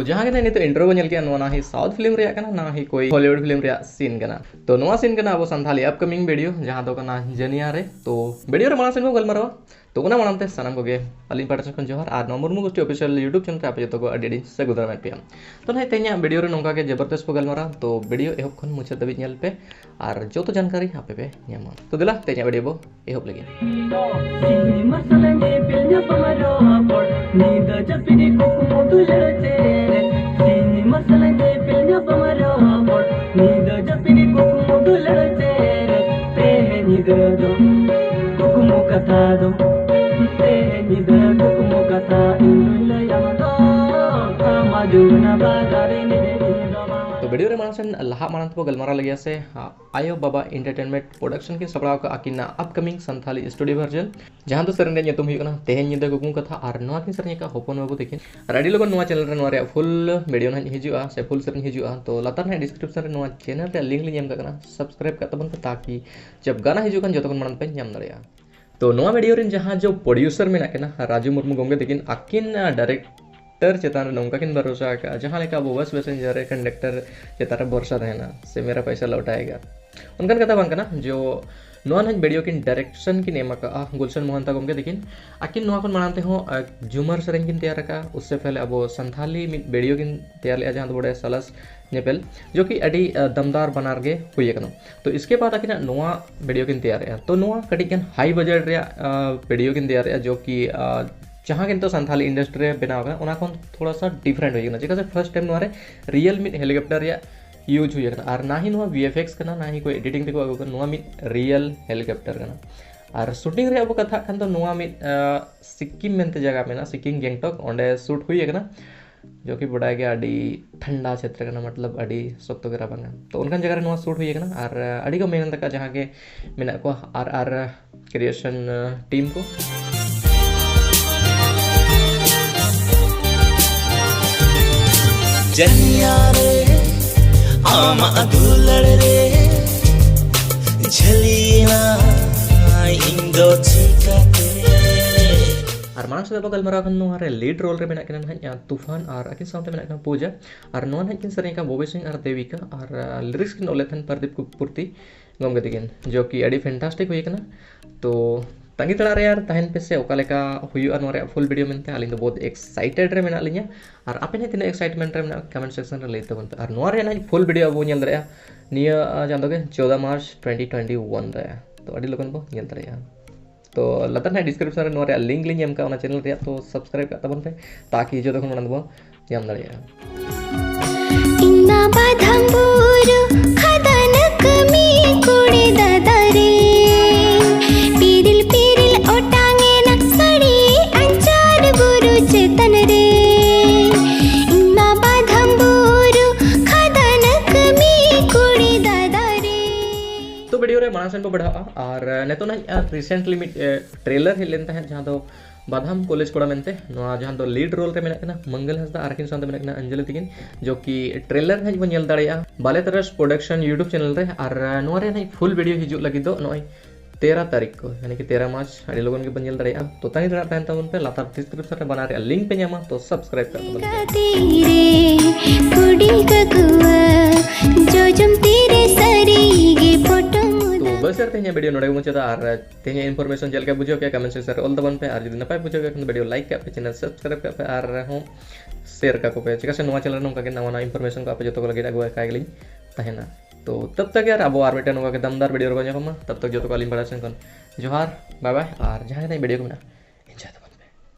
तो जहाँ के नहीं तो इंट्रो को के ना ही साउथ फिल्म रे कना ना ही कोई हॉलीवुड फिल्म रे सीन कना तो नवा सीन कना अब संथाली अपकमिंग वीडियो जहाँ दो कना जनिया रे तो वीडियो रे माना सेन को गलमारवा तो कोना मानते सनम को गे अलिन पाटा खन जोहार आर मुर्मू गोष्ठी ऑफिशियल यूट्यूब चैनल पे आप जो अडी से गुदर में पे तो नहीं ते냐 वीडियो रे नोका के जबरदस्त को गलमारा तो वीडियो एहब खन मुझे दबी नेल पे और जो तो जानकारी आपे पे ᱧᱟᱢᱟ तो दिला ते냐 वीडियो बो एहब लगे तो वीडियो रे मानसन लहा मानत को गलमारा लगिया से आयो बाबा एंटरटेनमेंट प्रोडक्शन के सपड़ाव का आकिना अपकमिंग संथाली स्टूडियो वर्जन जहां तो सरन रे तुम हुई तेहन निदा गुगुम कथा और नवा की सरन का होपन बाबू देखें रेडी लोगन नवा चैनल रे नवा रे फुल वीडियो ना हिजुआ से फुल सरन हिजुआ तो लतार ने डिस्क्रिप्शन रे नवा चैनल रे लिंक लियम का सब्सक्राइब का तबन ताकि जब गाना हिजु कन जतन मनन पे ᱧᱟᱢ दरिया तो नवा वीडियो रे जहां जो प्रोड्यूसर में ना राजू मुर्मू गोंगे देकिन आकिन डायरेक्टर चेतान नौका किन भरोसा का जहाँ लेका वो बस पैसेंजर है कंडक्टर चेतान भरोसा रहना से मेरा पैसा लौटाएगा उनका कथा बांकना जो नवा नज वीडियो किन डायरेक्शन की नेमा का गुलशन मोहंता गोंगे देकिन आकिन नवा कोन मानते हो झूमर सेरेंज किन तैयार का उससे पहले अब संथाली वीडियो किन तैयार लिया जहाँ तो बड़े सलस नेपेल जो कि अड़ी दमदार बनार गे हुई कनो तो इसके बाद आकिन नवा वीडियो किन तैयार तो नवा कटिकन हाई बजट रे वीडियो किन तैयार जो कि जहाँ किन तो संथाली इंडस्ट्री बनाव का थोड़ा सा डिफरेंट हुई चिका से फर्स्ट टाइम नोरे रियल मिड हेलीकॉप्टर या यूज हुई और ना ही वीएफएक्स करना ना ही कोई एडिटिंग तक आगू नोआ मिड रियल हेलीकॉप्टर करना और शूटिंग रे अब कथा खान तो नोआ मिड सिक्किम मेंते जगह में ना सिक्किम गैंगटॉक ओंडे शूट हुई है जो कि बड़ा गया अड़ी ठंडा क्षेत्र का मतलब अड़ी सख्त वगैरह बंगा तो उनका जगह नोआ शूट हुई है और अड़ी को मेहनत का जहाँ के मेना को आर क्रिएशन टीम को जनिया रे आमा दुलड़ रे झलीना इंदो चिकाते और मानस दबा गलमारा खन नोहारे लीड रोल रे मेना केना हन तूफान और अकिन सामते मेना केना पूजा और नोन हन किन सरे का बोबे सिंह और देविका और लिरिक्स किन ओलेथन प्रदीप कुपूर्ती गमगे दिगिन जो कि अडी फैंटास्टिक हुई कना तो तंगी तड़ा रे यार तहन पे से ओका लेका हुयुआ नोरे फुल वीडियो मेनते आलिंग बहुत एक्साइटेड रे मेना लिया और आपे ने तिना एक्साइटमेंट रे मेना कमेंट सेक्शन रे लेते बनते और नोरे ना फुल वीडियो अब नेल दरे निया जान दोगे 14 मार्च 2021 रे तो अडी लोगन बो नेल दरे तो लता ने डिस्क्रिप्शन रे नोरे लिंक लिंक एम का ओना चैनल रे तो सब्सक्राइब का तबन पे ताकि जो तखन मनन बो ᱧᱟᱢ दरे इन्ना बाधंबुरु खदन कमी कुड़े दादारे चेतन रे इन्ना बाधंबुरु खदन कमी कुड़ी दादा रे तो वीडियो रे मानसन को बढ़ा और ने तो ना रिसेंटली में ट्रेलर ही लेनता है जहाँ तो बादाम कॉलेज कोड़ा मेनते नोआ जहाँ तो लीड रोल रे मेना मंगल हंसदा आरकिन साथ मेना अंजलि तिगिन जो कि ट्रेलर है बन नेल दाड़िया बाले तरस प्रोडक्शन यूट्यूब चैनल रे और नोआ रे ना फुल वीडियो हिजु लगी दो नोय 13 तारीख को यानी कि 13 मार्च अड़ी लोगन के बंजल दड़िया तो तंगी तड़ा तहन तबन पे लातार डिस्क्रिप्शन रे बना रे लिंक पे ᱧᱟᱢᱟ तो सब्सक्राइब कर दो तो बस यार ते냐 वीडियो नोडे मुचदा और ते냐 इंफॉर्मेशन जल के बुझो के कमेंट सेक्शन रे ऑल दबन पे और जदी नपाय बुझो के वीडियो लाइक का पे चैनल सब्सक्राइब का पे और हो शेयर का को पे चिका से नवा चैनल नोका के नवा इंफॉर्मेशन का पे जो तो लगे अगुआ कागलिन तहना तो तब तक यार अब और बेटा नोका के दमदार वीडियो को ᱧᱟᱢᱟ तब तक जो तो कालीन बड़ा से जोहार बाय बाय और जहाँ वीडियो को